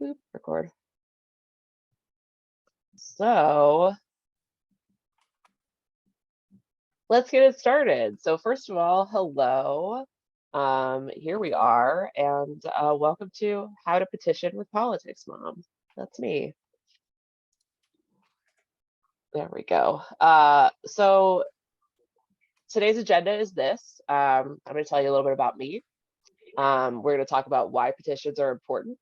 Boop, record. So let's get it started. So first of all, hello. Here we are, and welcome to How to Petition with Politics, Mom. That's me. There we go. So today's agenda is this. I'm going to tell you a little bit about me. We're going to talk about why petitions are important.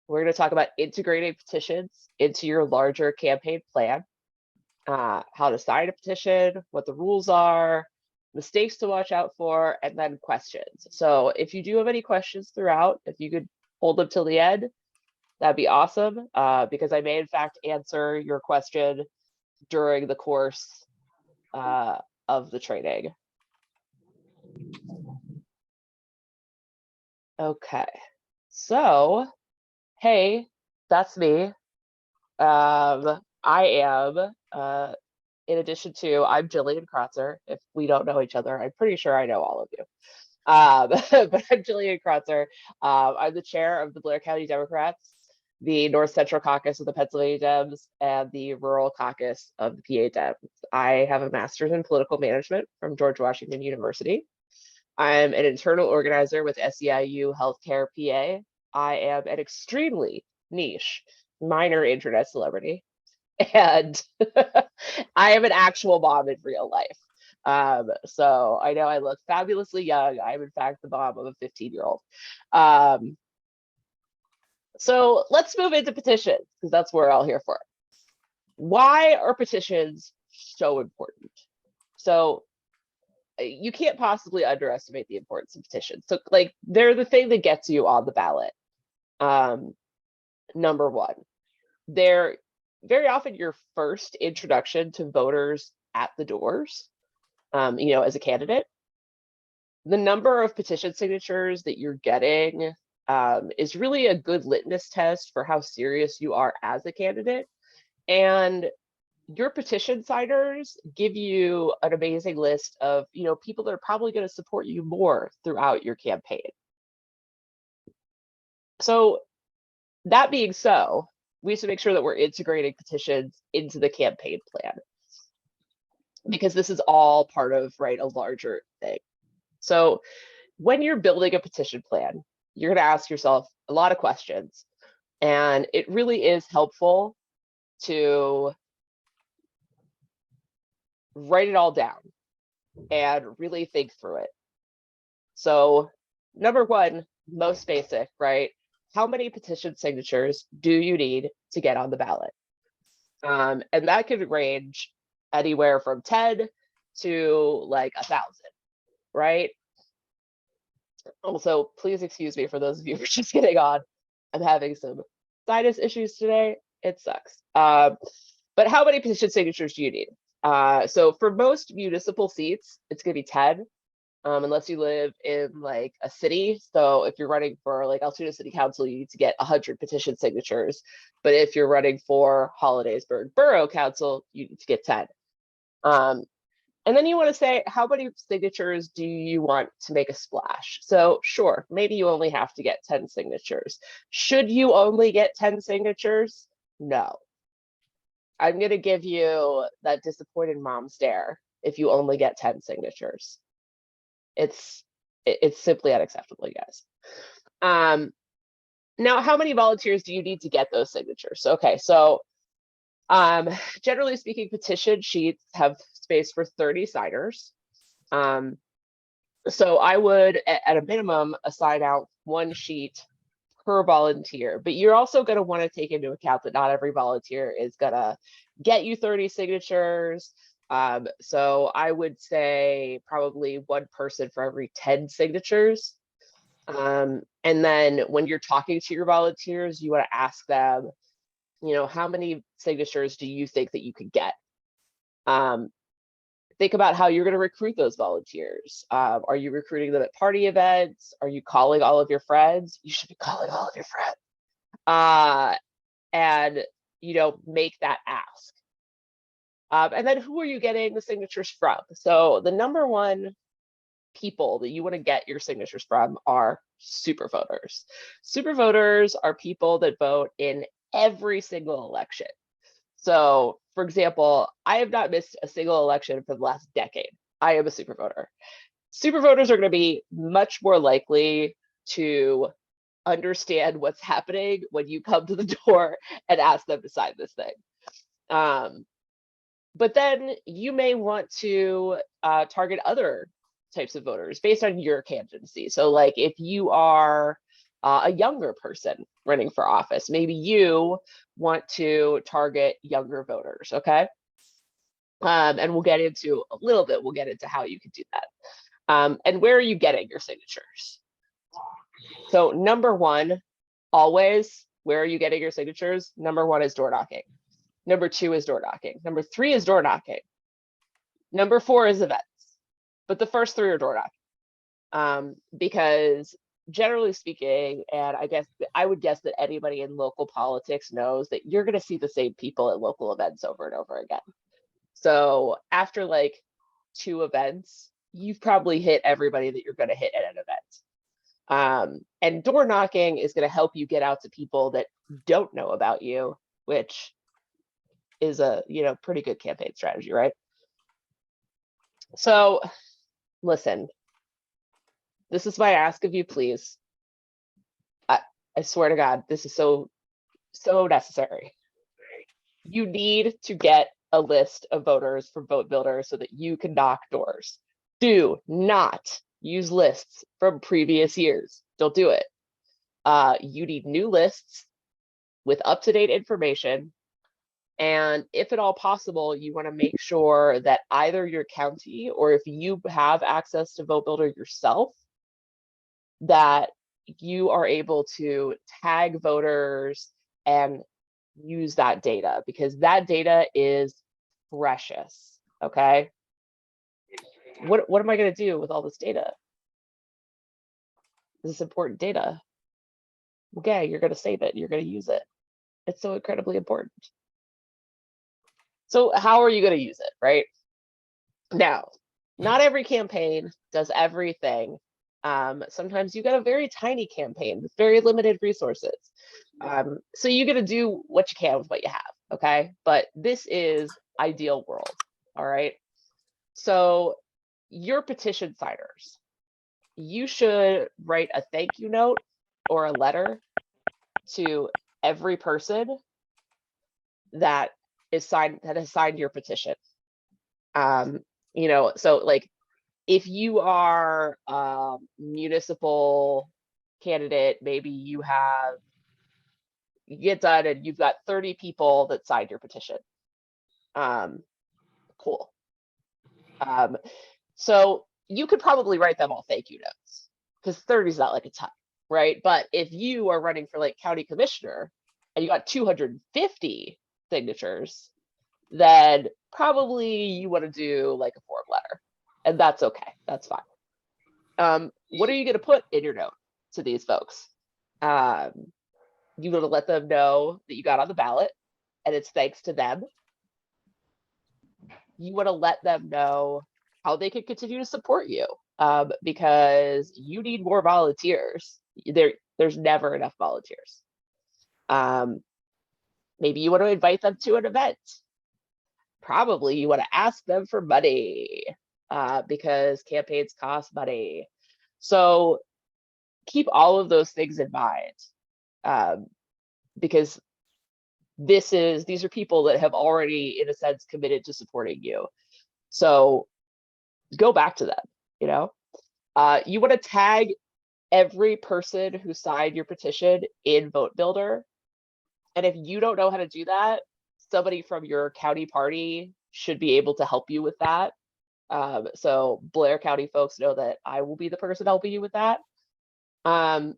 We're going to talk about integrating petitions into your larger campaign plan. How to sign a petition, what the rules are, mistakes to watch out for, and then questions. So if you do have any questions throughout, if you could hold them till the end, that'd be awesome, because I may in fact answer your question during the course of the training. Okay, so hey, that's me. I am in addition to, I'm Jillian Kratzer. If we don't know each other, I'm pretty sure I know all of you. But I'm Jillian Kratzer. I'm the chair of the Blair County Democrats, the North Central Caucus of the Pennsylvania Dems, and the Rural Caucus of the PA Dems. I have a master's in political management from George Washington University. I'm an internal organizer with SEIU Healthcare PA. I am an extremely niche minor internet celebrity, and I am an actual mom in real life. So I know I look fabulously young. I'm in fact the mom of a 15-year-old. So let's move into petitions, because that's what we're all here for. Why are petitions so important? So you can't possibly underestimate the importance of petitions. So like they're the thing that gets you on the ballot. Number one, they're very often your first introduction to voters at the doors, as a candidate. The number of petition signatures that you're getting is really a good litmus test for how serious you are as a candidate. And your petition signers give you an amazing list of, people that are probably going to support you more throughout your campaign. So that being so, we have to make sure that we're integrating petitions into the campaign plan, because this is all part of, right, a larger thing. So when you're building a petition plan, you're going to ask yourself a lot of questions, and it really is helpful to write it all down and really think through it. So number one, most basic, right? How many petition signatures do you need to get on the ballot? And that could range anywhere from 10 to like 1,000, right? Also, please excuse me for those of you who are just getting on. I'm having some sinus issues today. It sucks. But how many petition signatures do you need? So for most municipal seats, it's going to be 10. Unless you live in like a city. So if you're running for like Altoona City Council, you need to get 100 petition signatures. But if you're running for Hollidaysburg Borough Council, you need to get 10. And then you want to say, how many signatures do you want to make a splash? So sure, maybe you only have to get 10 signatures. Should you only get 10 signatures? No. I'm going to give you that disappointed mom stare if you only get 10 signatures. It's simply unacceptable, guys. Now, how many volunteers do you need to get those signatures? Okay, so generally speaking, petition sheets have space for 30 signers. So I would, at a minimum, assign out one sheet per volunteer, but you're also going to want to take into account that not every volunteer is going to get you 30 signatures. So I would say probably one person for every 10 signatures. And then when you're talking to your volunteers, you want to ask them, how many signatures do you think that you could get? Think about how you're going to recruit those volunteers. Are you recruiting them at party events? Are you calling all of your friends? You should be calling all of your friends. And, make that ask. And then who are you getting the signatures from? So the number one people that you want to get your signatures from are super voters. Super voters are people that vote in every single election. So, for example, I have not missed a single election for the last decade. I am a super voter. Super voters are going to be much more likely to understand what's happening when you come to the door and ask them to sign this thing. But then you may want to target other types of voters based on your candidacy. So like if you are a younger person running for office, maybe you want to target younger voters, okay? And we'll get into a little bit, we'll get into how you can do that. And where are you getting your signatures? So number one, always, where are you getting your signatures? Number one is door knocking. Number two is door knocking. Number three is door knocking. Number four is events. But the first three are door knocking. Because generally speaking, and I would guess that anybody in local politics knows that you're going to see the same people at local events over and over again. So after like 2 events, you've probably hit everybody that you're going to hit at an event. And door knocking is going to help you get out to people that don't know about you, which is a pretty good campaign strategy, right? So listen, this is my ask of you, please. I swear to God, this is so necessary. You need to get a list of voters for Vote Builder so that you can knock doors. Do not use lists from previous years. Don't do it. You need new lists with up-to-date information. And if at all possible, you want to make sure that either your county or if you have access to Vote Builder yourself, that you are able to tag voters and use that data, because that data is precious. Okay. What am I going to do with all this data? This is important data. Okay, you're going to save it. You're going to use it. It's so incredibly important. So how are you going to use it, right? Now, not every campaign does everything. Sometimes you got a very tiny campaign with very limited resources. So you got to do what you can with what you have, okay? But this is ideal world, all right? So your petition signers, you should write a thank you note or a letter to every person that has signed your petition. So like if you are a municipal candidate, maybe you get done and you've got 30 people that signed your petition. Cool. So you could probably write them all thank you notes because 30 is not like a ton, right? But if you are running for like county commissioner and you got 250 signatures, then probably you want to do like a form letter, and that's okay. That's fine. What are you going to put in your note to these folks? You want to let them know that you got on the ballot and it's thanks to them. You want to let them know how they can continue to support you, because you need more volunteers. There's never enough volunteers. Maybe you want to invite them to an event. Probably you want to ask them for money, because campaigns cost money. So keep all of those things in mind, because these are people that have already, in a sense, committed to supporting you. So go back to them. You want to tag every person who signed your petition in Vote Builder. And if you don't know how to do that, somebody from your county party should be able to help you with that. So Blair County folks know that I will be the person helping you with that. And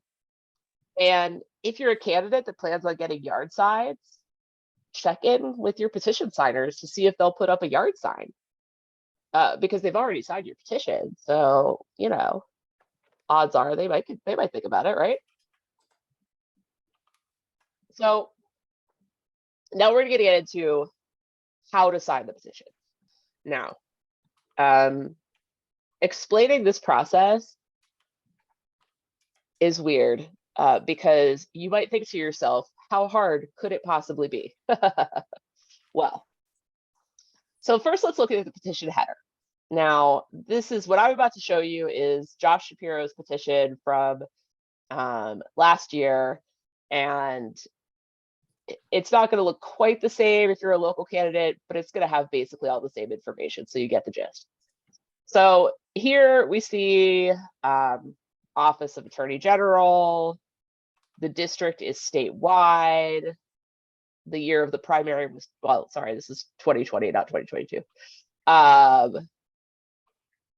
if you're a candidate that plans on getting yard signs, check in with your petition signers to see if they'll put up a yard sign, because they've already signed your petition. So, odds are they might think about it, right? So now we're going to get into how to sign the petition. Now, explaining this process is weird because you might think to yourself, how hard could it possibly be? Well, so first let's look at the petition header. Now, this is what I'm about to show you is Josh Shapiro's petition from last year, and it's not going to look quite the same if you're a local candidate, but it's going to have basically all the same information, so you get the gist. So here we see Office of Attorney General. The district is statewide. The year of the primary was, well, sorry, this is 2020, not 2022.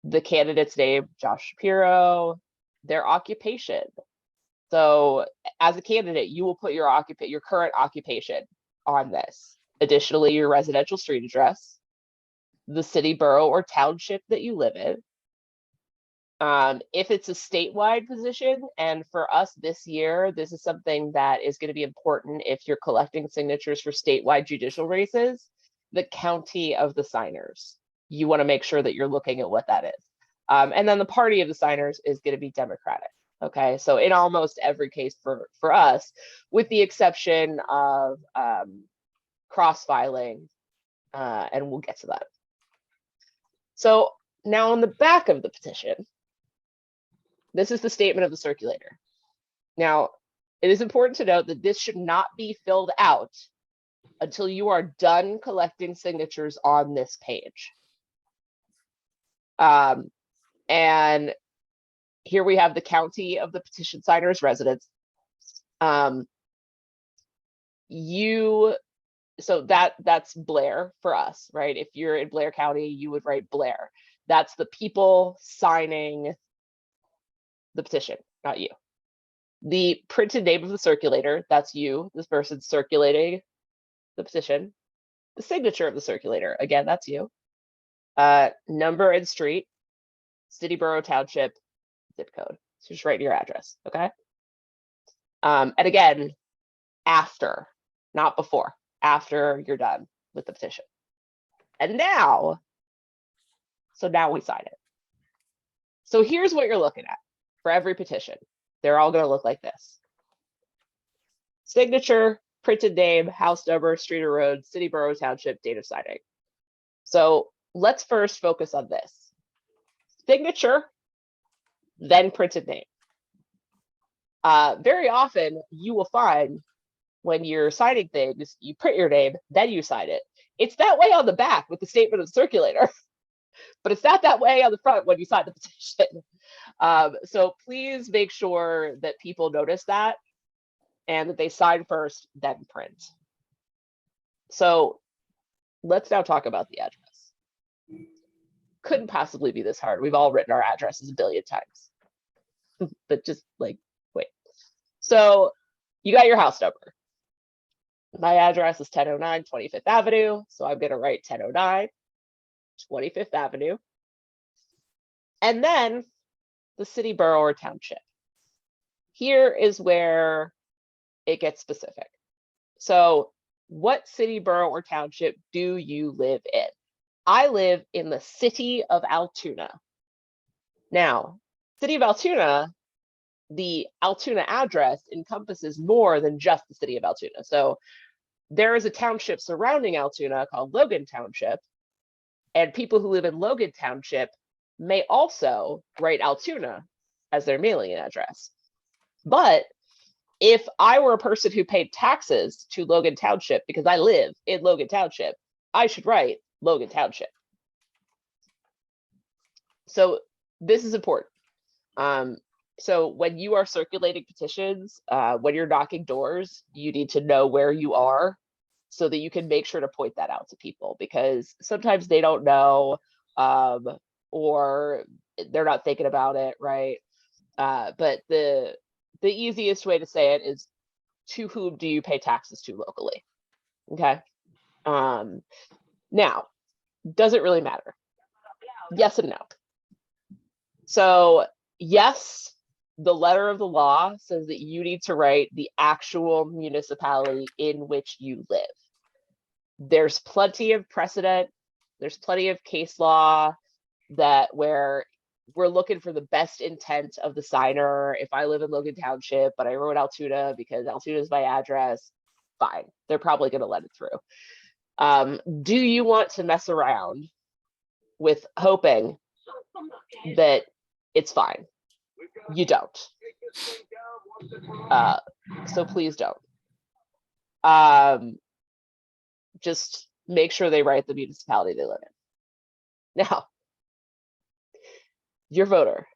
The candidate's name, Josh Shapiro, their occupation. So as a candidate, you will put your current occupation on this. Additionally, your residential street address, the city, borough, or township that you live in. If it's a statewide position, and for us this year, this is something that is going to be important if you're collecting signatures for statewide judicial races, the county of the signers. You want to make sure that you're looking at what that is. And then the party of the signers is going to be Democratic. Okay, so in almost every case for us, with the exception of cross-filing, and we'll get to that. So now on the back of the petition, this is the statement of the circulator. Now, it is important to note that this should not be filled out until you are done collecting signatures on this page. And here we have the county of the petition signer's residence. So that's Blair for us, right? If you're in Blair County, you would write Blair. That's the people signing the petition, not you. The printed name of the circulator, that's you, this person circulating the petition. The signature of the circulator, again, that's you. Number and street, city, borough, township, zip code. So just write your address, okay? And again, after, not before, after you're done with the petition. And now, so now we sign it. So here's what you're looking at for every petition. They're all going to look like this. Signature, printed name, house number, street or road, city, borough, township, date of signing. So let's first focus on this. Signature, then printed name. Very often you will find when you're signing things, you print your name, then you sign it. It's that way on the back with the statement of the circulator, but it's not that way on the front when you sign the petition. So please make sure that people notice that and that they sign first, then print. So let's now talk about the address. Couldn't possibly be this hard. We've all written our addresses a billion times, but just like, wait. So you got your house number. My address is 1009 25th Avenue. So I'm going to write 1009 25th Avenue. And then the city, borough, or township. Here is where it gets specific. So what city, borough, or township do you live in? I live in the city of Altoona. Now, city of Altoona, the Altoona address encompasses more than just the city of Altoona. So there is a township surrounding Altoona called Logan Township, and people who live in Logan Township may also write Altoona as their mailing address. But if I were a person who paid taxes to Logan Township because I live in Logan Township, I should write Logan Township. So this is important. So when you are circulating petitions, when you're knocking doors, you need to know where you are so that you can make sure to point that out to people, because sometimes they don't know or they're not thinking about it, right? But the easiest way to say it is, to whom do you pay taxes to locally? Okay. Now, does it really matter? Yes and no. So yes, the letter of the law says that you need to write the actual municipality in which you live. There's plenty of precedent. There's plenty of case law that where we're looking for the best intent of the signer. If I live in Logan Township, but I wrote Altoona because Altoona is my address, fine. They're probably going to let it through. Do you want to mess around with hoping that it's fine? You don't. So please don't. Just make sure they write the municipality they live in. Now, your voter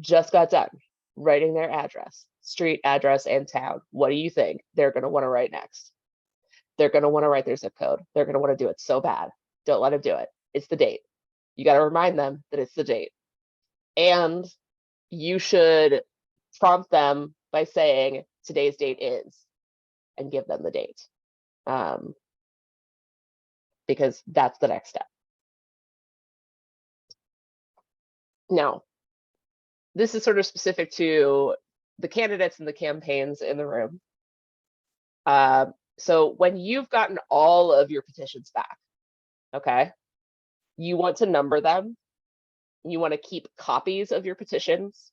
just got done writing their address, street address, and town. What do you think they're going to want to write next? They're going to want to write their zip code. They're going to want to do it so bad. Don't let them do it. It's the date. You got to remind them that it's the date. And you should prompt them by saying today's date is, and give them the date. Because that's the next step. Now, this is sort of specific to the candidates and the campaigns in the room. So when you've gotten all of your petitions back, okay, you want to number them. You want to keep copies of your petitions.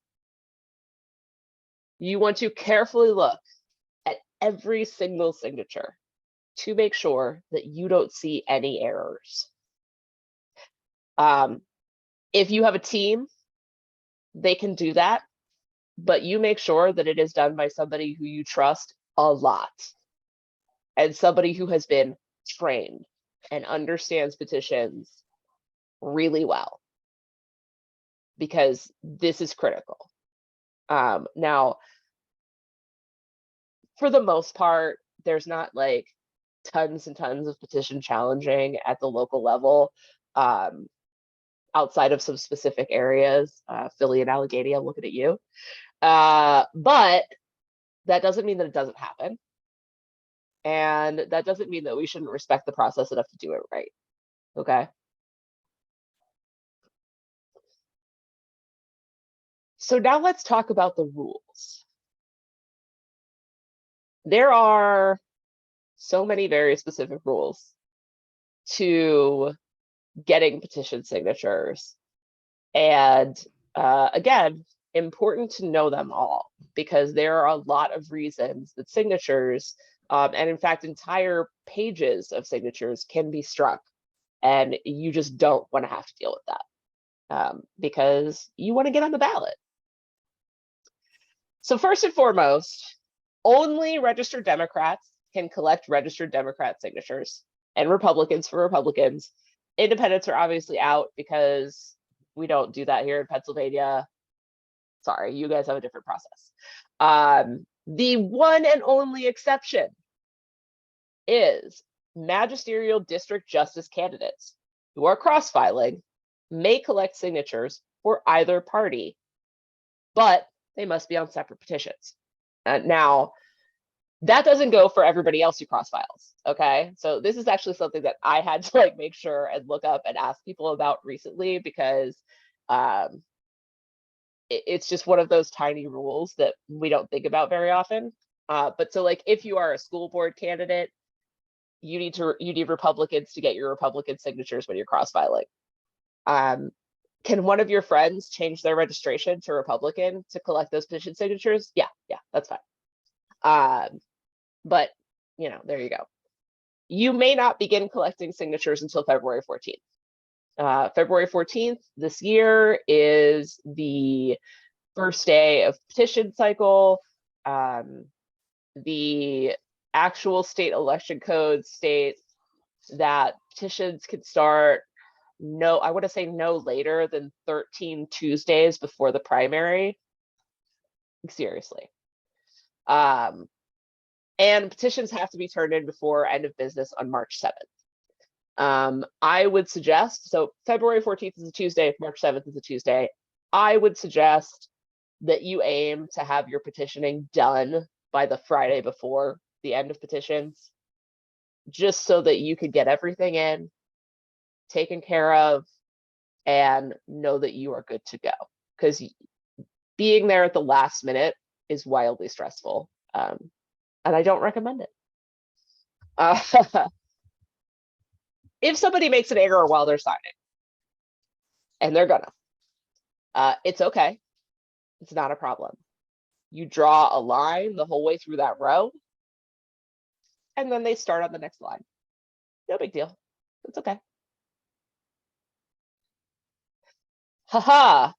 You want to carefully look at every single signature to make sure that you don't see any errors. If you have a team, they can do that, but you make sure that it is done by somebody who you trust a lot and somebody who has been trained and understands petitions really well, because this is critical. Now, for the most part, there's not like tons and tons of petition challenging at the local level. Outside of some specific areas, Philly and Allegheny, I'm looking at you. But that doesn't mean that it doesn't happen. And that doesn't mean that we shouldn't respect the process enough to do it right, okay? So now let's talk about the rules. There are so many very specific rules to getting petition signatures. And again, important to know them all, because there are a lot of reasons that signatures, and in fact, entire pages of signatures can be struck. And you just don't want to have to deal with that because you want to get on the ballot. So first and foremost, only registered Democrats can collect registered Democrat signatures, and Republicans for Republicans. Independents are obviously out because we don't do that here in Pennsylvania. Sorry, you guys have a different process. The one and only exception is magisterial district justice candidates who are cross-filing may collect signatures for either party, but they must be on separate petitions. Now, that doesn't go for everybody else who cross files, okay? So this is actually something that I had to like make sure and look up and ask people about recently, because it's just one of those tiny rules that we don't think about very often. But so like if you are a school board candidate, you need Republicans to get your Republican signatures when you're cross filing. Can one of your friends change their registration to Republican to collect those petition signatures? Yeah, that's fine. But, you know, there you go. You may not begin collecting signatures until February 14th. February 14th this year is the first day of petition cycle. The actual state election code states that petitions can start I want to say no later than 13 Tuesdays before the primary. Seriously. And petitions have to be turned in before end of business on March 7th. I would suggest, so February 14th is a Tuesday, March 7th is a Tuesday. I would suggest that you aim to have your petitioning done by the Friday before the end of petitions, just so that you could get everything in, taken care of, and know that you are good to go. Because being there at the last minute is wildly stressful. And I don't recommend it. If somebody makes an error while they're signing, and they're gonna, It's okay. It's not a problem. You draw a line the whole way through that row, and then they start on the next line. No big deal. It's okay. Haha.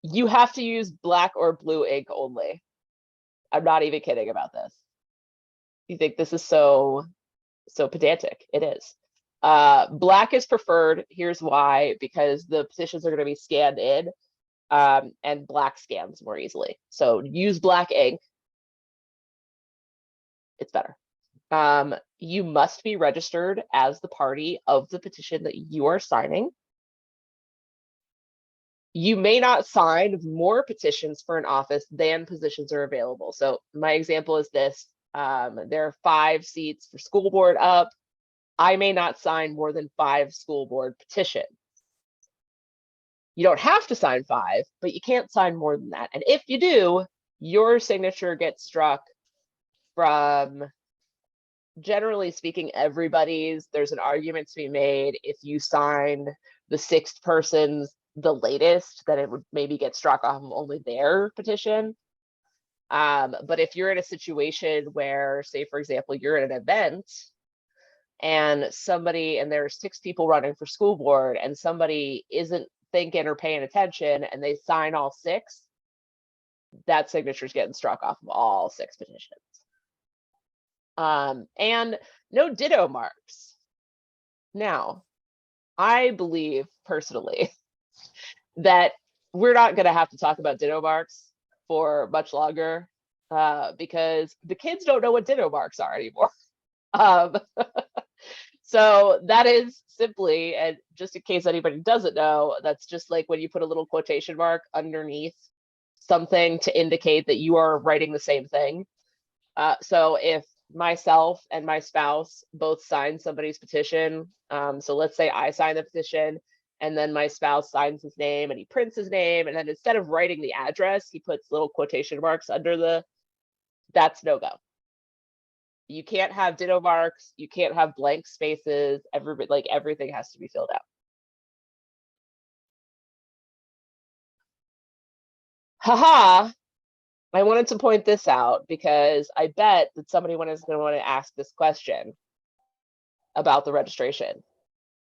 You have to use black or blue ink only. I'm not even kidding about this. You think this is so pedantic? It is. Black is preferred. Here's why: because the petitions are going to be scanned in, and black scans more easily. So use black ink. It's better. You must be registered as the party of the petition that you are signing. You may not sign more petitions for an office than positions are available. So my example is this. There are 5 seats for school board up. I may not sign more than 5 school board petitions. You don't have to sign 5, but you can't sign more than that. And if you do, your signature gets struck from, generally speaking, everybody's. There's an argument to be made if you signed the 6th person's the latest, that it would maybe get struck off of only their petition. But if you're in a situation where, say, for example, you're at an event and there's 6 people running for school board and somebody isn't thinking or paying attention and they sign all 6, that signature's getting struck off of all 6 petitions. And no ditto marks. Now, I believe personally that we're not going to have to talk about ditto marks for much longer, because the kids don't know what ditto marks are anymore. So that is simply, and just in case anybody doesn't know, that's just like when you put a little quotation mark underneath something to indicate that you are writing the same thing. So if myself and my spouse both sign somebody's petition, so let's say I sign the petition and then my spouse signs his name and he prints his name, and then instead of writing the address, he puts little quotation marks under that's no go. You can't have ditto marks. You can't have blank spaces. Everything has to be filled out. Haha. I wanted to point this out because I bet that somebody is going to want to ask this question about the registration.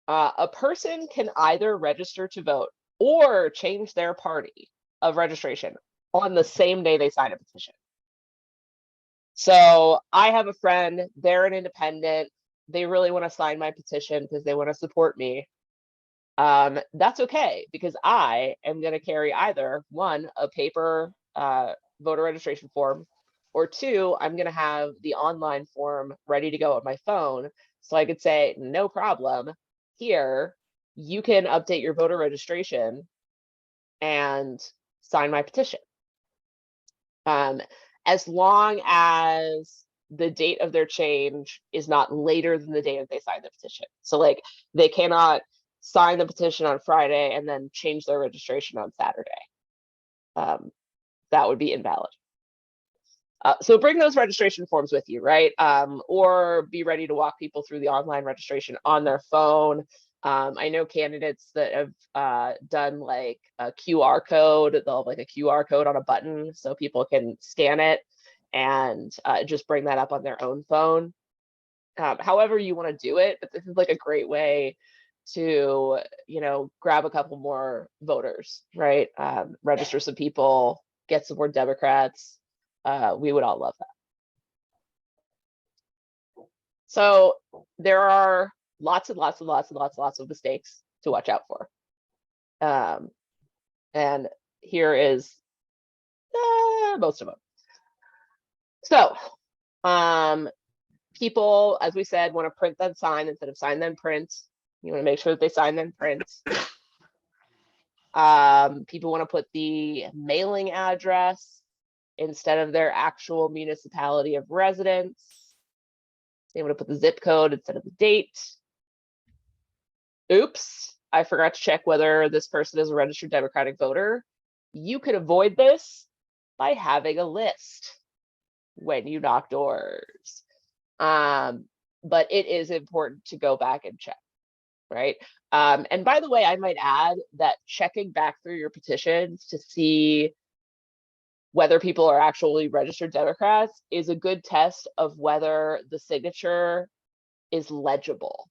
A person can either register to vote or change their party of registration on the same day they sign a petition. So I have a friend, they're an independent. They really want to sign my petition because they want to support me. That's okay, because I am going to carry either 1, a paper voter registration form, or 2, I'm going to have the online form ready to go on my phone. So I could say, no problem, here, you can update your voter registration and sign my petition. As long as the date of their change is not later than the date that they signed the petition. So like they cannot sign the petition on Friday and then change their registration on Saturday. That would be invalid. So bring those registration forms with you, right? Or be ready to walk people through the online registration on their phone. I know candidates that have done like a QR code. They'll have like a QR code on a button so people can scan it and just bring that up on their own phone. However you want to do it, but this is like a great way to, grab a couple more voters, right? Register some people, get some more Democrats. We would all love that. So there are lots and lots and lots and lots of mistakes to watch out for. And here is most of them. So people, as we said, want to print then sign instead of sign then print. You want to make sure that they sign then print. People want to put the mailing address instead of their actual municipality of residence. They want to put the zip code instead of the date. Oops, I forgot to check whether this person is a registered Democratic voter. You could avoid this by having a list when you knock doors. But it is important to go back and check. right? And by the way, I might add that checking back through your petitions to see whether people are actually registered Democrats is a good test of whether the signature is legible.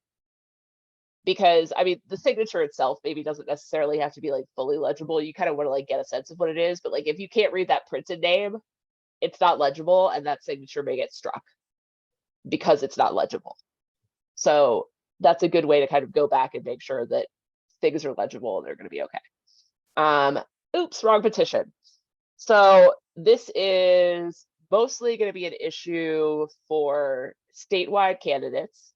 Because I mean, the signature itself maybe doesn't necessarily have to be like fully legible. You kind of want to like get a sense of what it is, but like if you can't read that printed name, it's not legible, and that signature may get struck because it's not legible. So that's a good way to kind of go back and make sure that things are legible and they're going to be okay. Oops, wrong petition. So this is mostly going to be an issue for statewide candidates.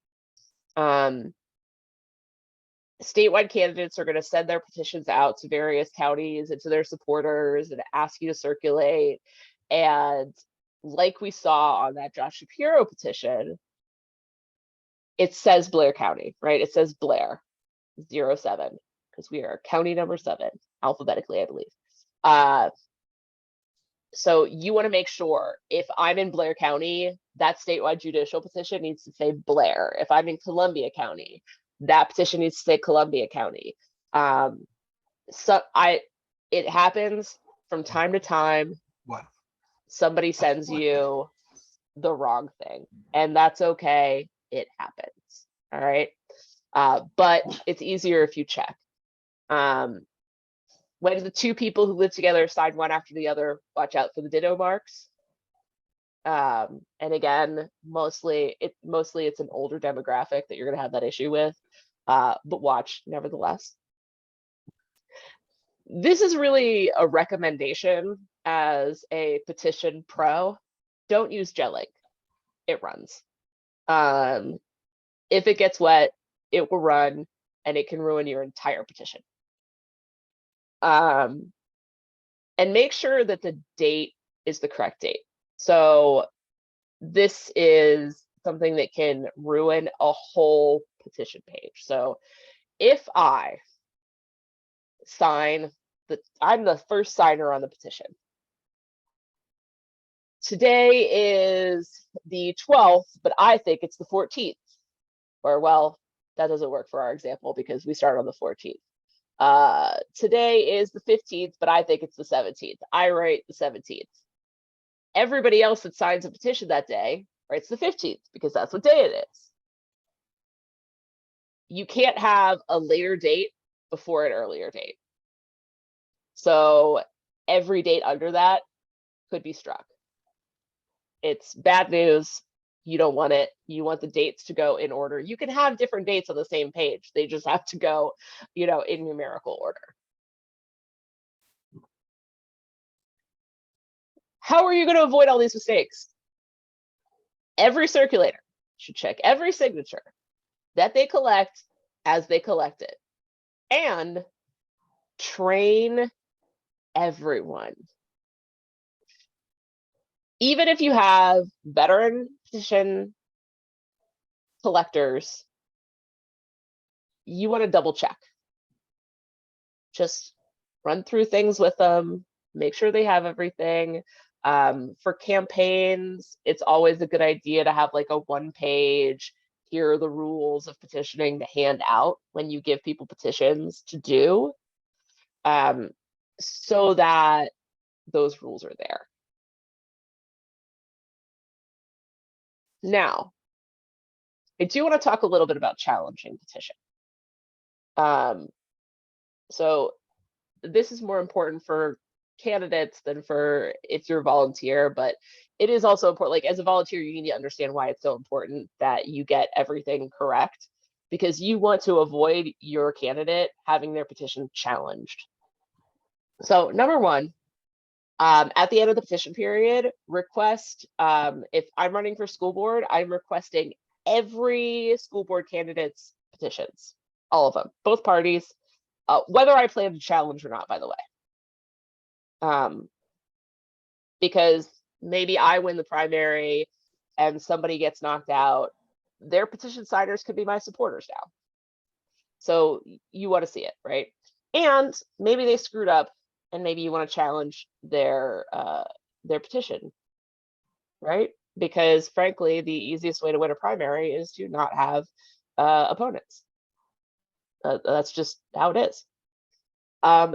Statewide candidates are going to send their petitions out to various counties and to their supporters and ask you to circulate. And like we saw on that Josh Shapiro petition, it says Blair County, right? It says Blair 07 because we are county number 7 alphabetically, I believe. So you want to make sure if I'm in Blair County, that statewide judicial petition needs to say Blair. If I'm in Columbia County, that petition needs to say Columbia County. It happens from time to time. What? Somebody sends you the wrong thing, and that's okay. It happens. All right. But it's easier if you check. When the two people who live together sign one after the other, watch out for the ditto marks. And again, mostly it's an older demographic that you're going to have that issue with, but watch nevertheless. This is really a recommendation as a petition pro. Don't use gel ink. It runs. If it gets wet, it will run and it can ruin your entire petition. And make sure that the date is the correct date. So this is something that can ruin a whole petition page. So if I sign I'm the first signer on the petition. Today is the 12th, but I think it's the 14th. Or well, that doesn't work for our example because we start on the 14th. Today is the 15th, but I think it's the 17th. I write the 17th. Everybody else that signs a petition that day writes the 15th because that's what day it is. You can't have a later date before an earlier date. So every date under that could be struck. It's bad news. You don't want it. You want the dates to go in order. You can have different dates on the same page. They just have to go, in numerical order. How are you going to avoid all these mistakes? Every circulator should check every signature that they collect as they collect it, and train everyone. Even if you have veteran petition collectors, you want to double check. Just run through things with them, make sure they have everything. For campaigns, it's always a good idea to have like a 1-page, here are the rules of petitioning to hand out when you give people petitions to do, so that those rules are there. Now, I do want to talk a little bit about challenging petition. So this is more important for candidates than for if you're a volunteer, but it is also important. Like as a volunteer, you need to understand why it's so important that you get everything correct, because you want to avoid your candidate having their petition challenged. So number one, at the end of the petition period, request, if I'm running for school board, I'm requesting every school board candidate's petitions, all of them, both parties, whether I plan to challenge or not, by the way. Because maybe I win the primary and somebody gets knocked out, their petition signers could be my supporters now. So you want to see it, right? And maybe they screwed up and maybe you want to challenge their petition, right? Because frankly, the easiest way to win a primary is to not have opponents. That's just how it is.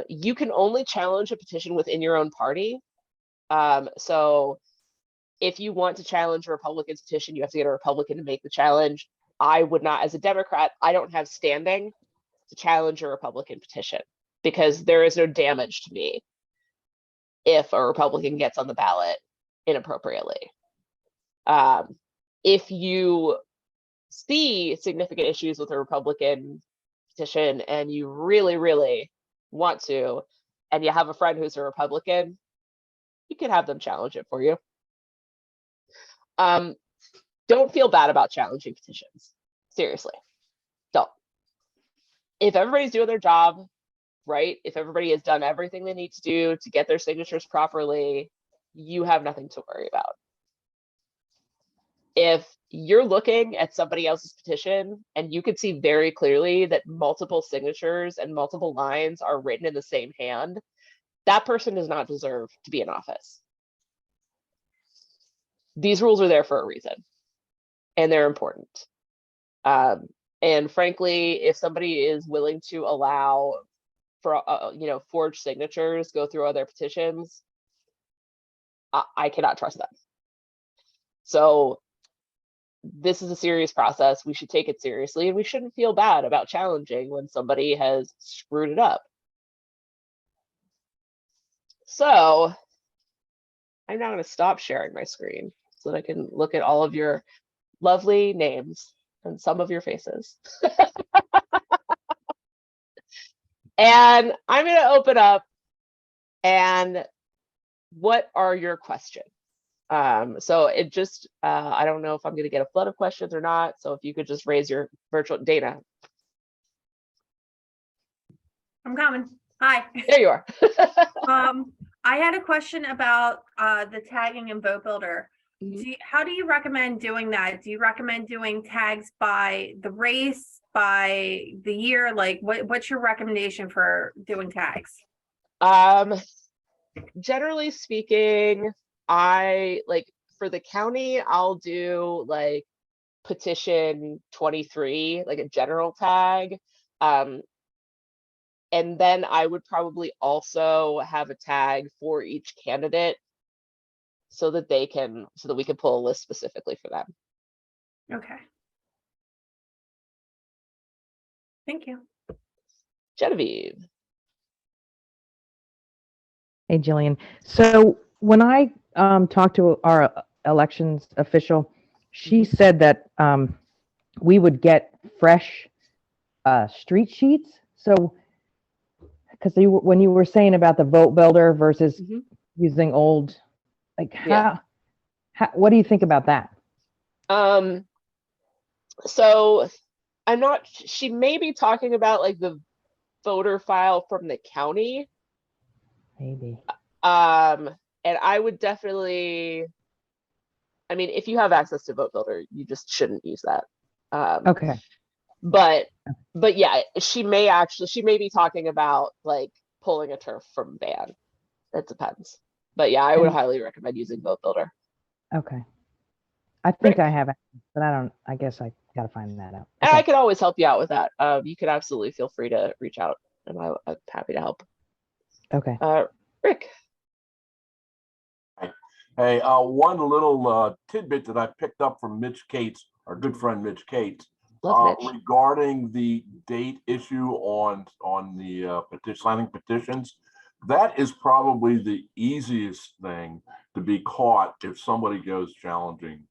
You can only challenge a petition within your own party. So if you want to challenge a Republican's petition, you have to get a Republican to make the challenge. I would not, as a Democrat, I don't have standing to challenge a Republican petition because there is no damage to me if a Republican gets on the ballot inappropriately. If you see significant issues with a Republican petition and you really, really want to, and you have a friend who's a Republican, you can have them challenge it for you. Don't feel bad about challenging petitions. Seriously, don't. If everybody's doing their job, right? If everybody has done everything they need to do to get their signatures properly, you have nothing to worry about. If you're looking at somebody else's petition and you can see very clearly that multiple signatures and multiple lines are written in the same hand, that person does not deserve to be in office. These rules are there for a reason, and they're important. And frankly, if somebody is willing to allow for forged signatures go through other petitions, I cannot trust them. So this is a serious process. We should take it seriously, and we shouldn't feel bad about challenging when somebody has screwed it up. So I'm now going to stop sharing my screen so that I can look at all of your lovely names and some of your faces. And I'm going to open up, and what are your questions? So it just, I don't know if I'm going to get a flood of questions or not. So if you could just raise your virtual Dana. I'm coming. Hi. There you are. I had a question about the tagging in Vote Builder. How do you recommend doing that? Do you recommend doing tags by the race, by the year? Like what's your recommendation for doing tags? Generally speaking, I like for the county, I'll do like petition 23, like a general tag. And then I would probably also have a tag for each candidate so that we can pull a list specifically for them. Okay. Thank you. Genevieve. Hey, Jillian. So when I talked to our elections official, she said that we would get fresh street sheets. So, because when you were saying about the Vote Builder versus using old, like how, what do you think about that? So I'm not, she may be talking about like the voter file from the county. Maybe. And I would definitely, I mean, if you have access to Vote Builder, you just shouldn't use that. Okay. But yeah, she may be talking about like pulling a turf from ban. It depends. But yeah, I would highly recommend using Vote Builder. Okay. I think I have it, but I guess I got to find that out. And I can always help you out with that. You could absolutely feel free to reach out, and I'm happy to help. Okay. Rick. Hey, one little tidbit that I picked up from Mitch Cates, our good friend Mitch Cates, regarding the date issue on the signing petitions. That is probably the easiest thing to be caught if somebody goes challenging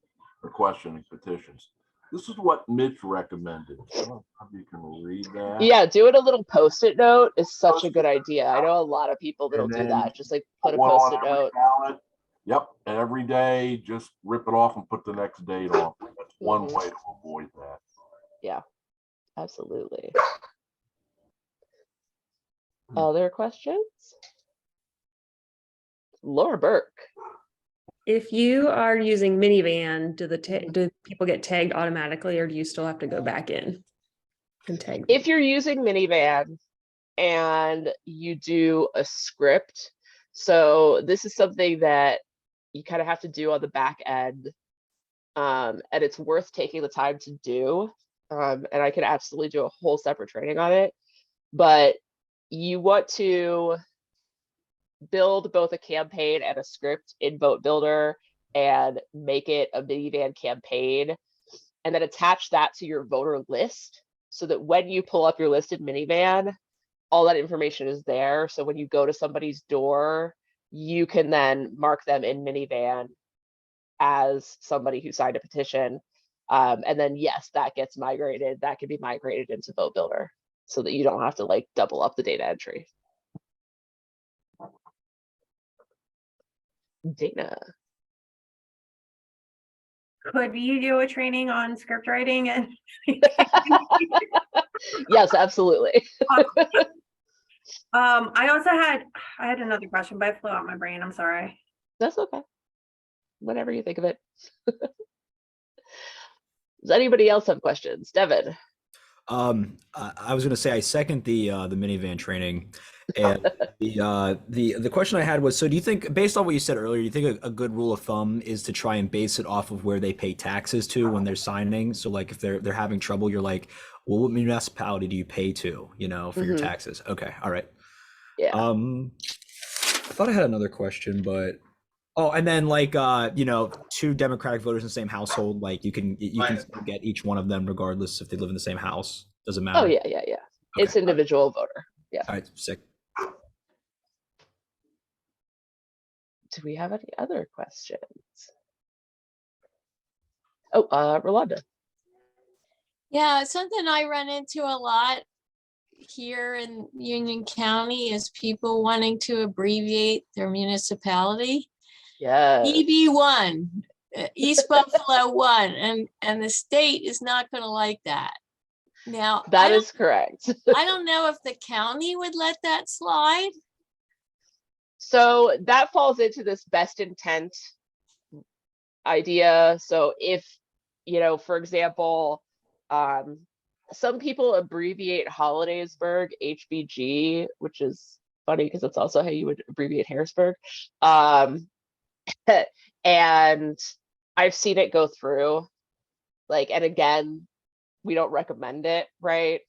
or questioning petitions. This is what Mitch recommended. I don't know if you can read that. Yeah, doing a little post-it note is such a good idea. I know a lot of people that'll do that. Just like put a post-it note. Ballot. Yep, and every day just rip it off and put the next date on. That's one way to avoid that. Yeah, absolutely. Other questions? Laura Burke. If you are using minivan, do people get tagged automatically, or do you still have to go back in and tag? If you're using minivan and you do a script, so this is something that you kind of have to do on the back end, and it's worth taking the time to do. and I can absolutely do a whole separate training on it, but you want to build both a campaign and a script in Vote Builder and make it a minivan campaign, and then attach that to your voter list so that when you pull up your listed minivan, all that information is there. So when you go to somebody's door, you can then mark them in minivan as somebody who signed a petition. And then, yes, that gets migrated. That can be migrated into Vote Builder so that you don't have to like double up the data entry. Dana. Could you do a training on script writing? And Yes, absolutely. I had another question, but it flew out my brain. I'm sorry. That's okay. Whenever you think of it. Does anybody else have questions? Devin. I was going to say I second the minivan training, and the question I had was, so do you think, based on what you said earlier, do you think a good rule of thumb is to try and base it off of where they pay taxes to when they're signing? So like if they're having trouble, you're like, well, what municipality do you pay to, for your taxes? Okay, all right. Yeah. I thought I had another question, but and then like two Democratic voters in the same household, like you can still get each one of them regardless if they live in the same house. Doesn't matter. Oh yeah. Okay. It's individual voter. Yeah. All right, sick. Do we have any other questions? Oh, Rolanda. Yeah, something I run into a lot here in Union County is people wanting to abbreviate their municipality. Yeah. EB1, East Buffalo 1, and the state is not going to like that. Now, That is correct. I don't know if the county would let that slide. So that falls into this best intent idea. So if, for example, some people abbreviate Hollidaysburg HBG, which is funny because it's also how you would abbreviate Harrisburg. And I've seen it go through, like, and again, we don't recommend it, right?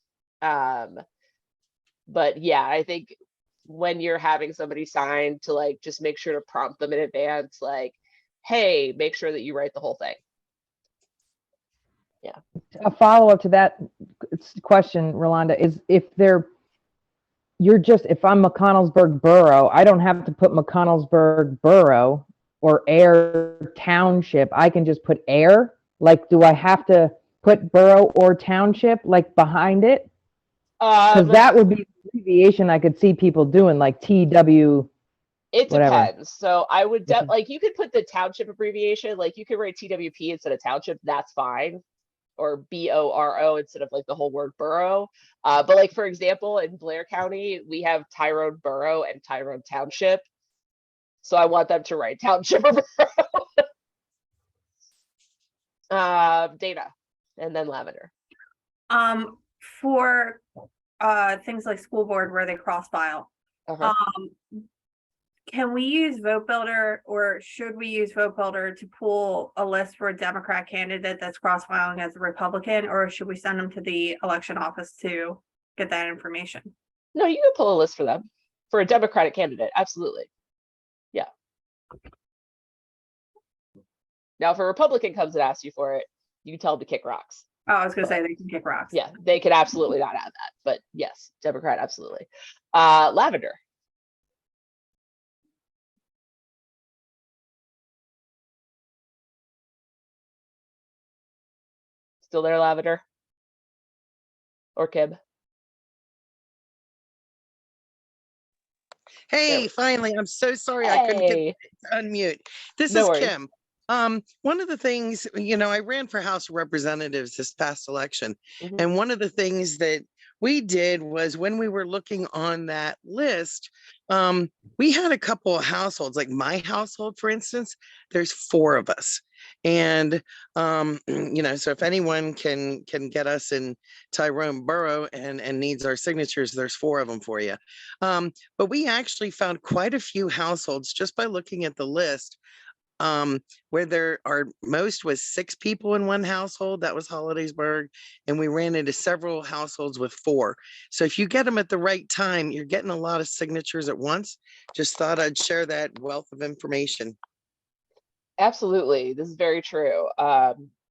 But yeah, I think when you're having somebody sign, to like just make sure to prompt them in advance, like, hey, make sure that you write the whole thing. Yeah. A follow-up to that question, Rolanda, is if I'm McConnellsburg Borough, I don't have to put McConnellsburg Borough or Air Township. I can just put Air. Like, do I have to put borough or township like behind it? Because that would be an abbreviation I could see people doing, like TW. It whatever. depends. So I would like, you could put the township abbreviation, like you could write TWP instead of township, that's fine. Or BORO instead of like the whole word borough. But like, for example, in Blair County, we have Tyrone Borough and Tyrone Township. So I want them to write township or borough. Dana, and then Lavender. For things like school board where they cross file, can we use Vote Builder, or should we use Vote Builder to pull a list for a Democrat candidate that's cross-filing as a Republican, or should we send them to the election office to get that information? No, you can pull a list for them for a Democratic candidate. Absolutely. Yeah. Now, if a Republican comes and asks you for it, you can tell them to kick rocks. Oh, I was going to say they can kick rocks. Yeah, they could absolutely not have that. But yes, Democrat, absolutely. Lavender. Still there, Lavender? Or Kib? Hey, finally, I'm so sorry I couldn't get to unmute. This No is worries. Kim. One of the things, I ran for House of Representatives this past election, and one of the things that we did was when we were looking on that list, we had a couple of households, like my household, for instance, there's 4 of us. And, so if anyone can get us in Tyrone Borough and needs our signatures, there's 4 of them for you. But we actually found quite a few households just by looking at the list where there are most was 6 people in one household. That was Hollidaysburg. And we ran into several households with 4. So if you get them at the right time, you're getting a lot of signatures at once. Just thought I'd share that wealth of information. Absolutely. This is very true.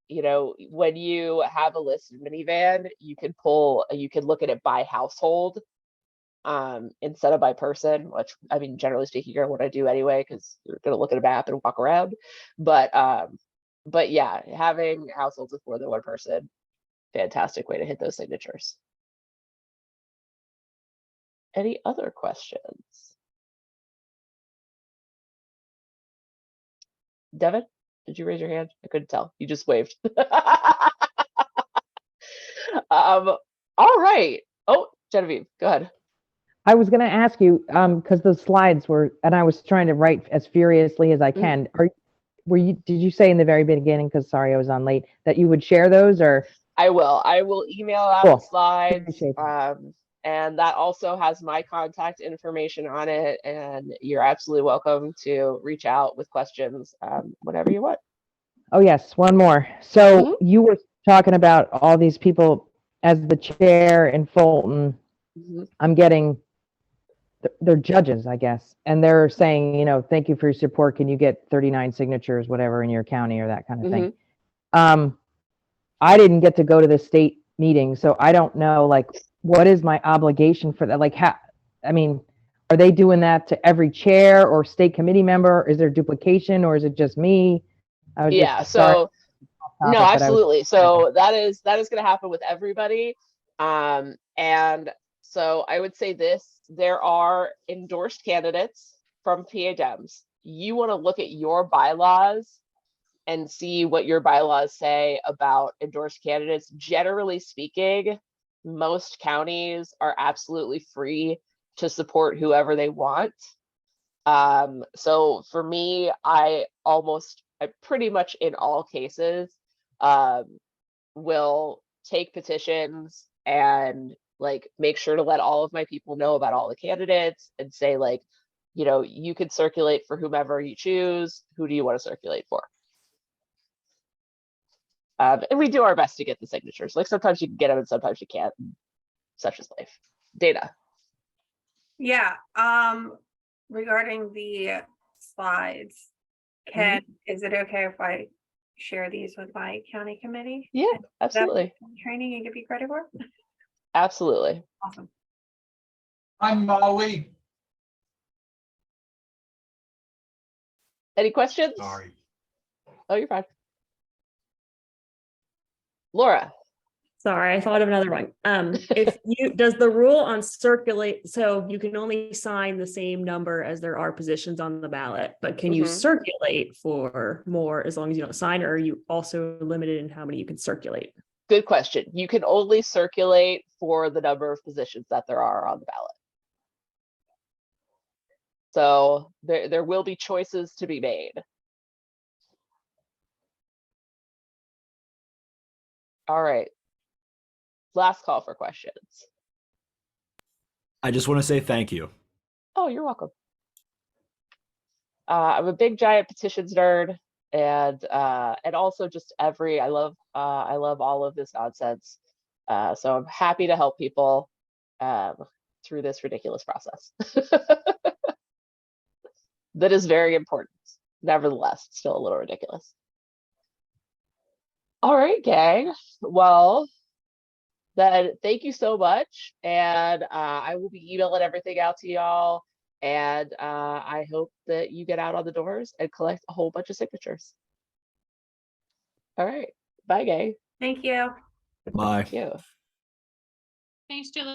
You know, when you have a list in minivan, you can look at it by household instead of by person, which I mean, generally speaking, are what I do anyway, because you're gonna look at a map and walk around. But yeah, having households with more than one person, fantastic way to hit those signatures. Any other questions? Devin, did you raise your hand? I couldn't tell. You just waved. All right. Oh, Genevieve, go ahead. I was going to ask you, because the slides were, and I was trying to write as furiously as I can. Did you say in the very beginning, because sorry, I was on late, that you would share those, or? I will email out Cool. the slides. Appreciate that. And that also has my contact information on it. And you're absolutely welcome to reach out with questions whenever you want. Oh, yes. One more. So you were talking about all these people as the chair in Fulton. I'm getting, they're judges, I guess. And they're saying, you know, thank you for your support. Can you get 39 signatures, whatever, in your county or that kind of thing? I didn't get to go to the state meeting, so I don't know, like, what is my obligation for that? Like, I mean, are they doing that to every chair or state committee member? Is there duplication, or is it just me? Yeah, so no, absolutely. So that is going to happen with everybody. And so I would say this, there are endorsed candidates from PA Dems. You want to look at your bylaws and see what your bylaws say about endorsed candidates. Generally speaking, most counties are absolutely free to support whoever they want. So for me, I pretty much in all cases will take petitions and like make sure to let all of my people know about all the candidates and say, like, you know, you can circulate for whomever you choose. Who do you want to circulate for? And we do our best to get the signatures. Like sometimes you can get them and sometimes you can't. Such is life. Dana. Yeah. Regarding the slides, is it okay if I share these with my county committee? Yeah, absolutely. Training and give you credit for? Absolutely. Awesome. I'm Molly. Any questions? Sorry. Oh, you're fine. Laura. Sorry, I thought of another one. Does the rule on circulate, so you can only sign the same number as there are positions on the ballot, but can you circulate for more as long as you don't sign, or are you also limited in how many you can circulate? Good question. You can only circulate for the number of positions that there are on the ballot. So there will be choices to be made. All right. Last call for questions. I just want to say thank you. Oh, you're welcome. I'm a big giant petitions nerd, and also just I love all of this nonsense. So I'm happy to help people through this ridiculous process. That is very important. Nevertheless, still a little ridiculous. All right, gang. Well, then thank you so much. And I will be emailing everything out to y'all. And I hope that you get out on the doors and collect a whole bunch of signatures. All right. Bye, gang. Thank you. Bye. Thank you. Thanks, Julie.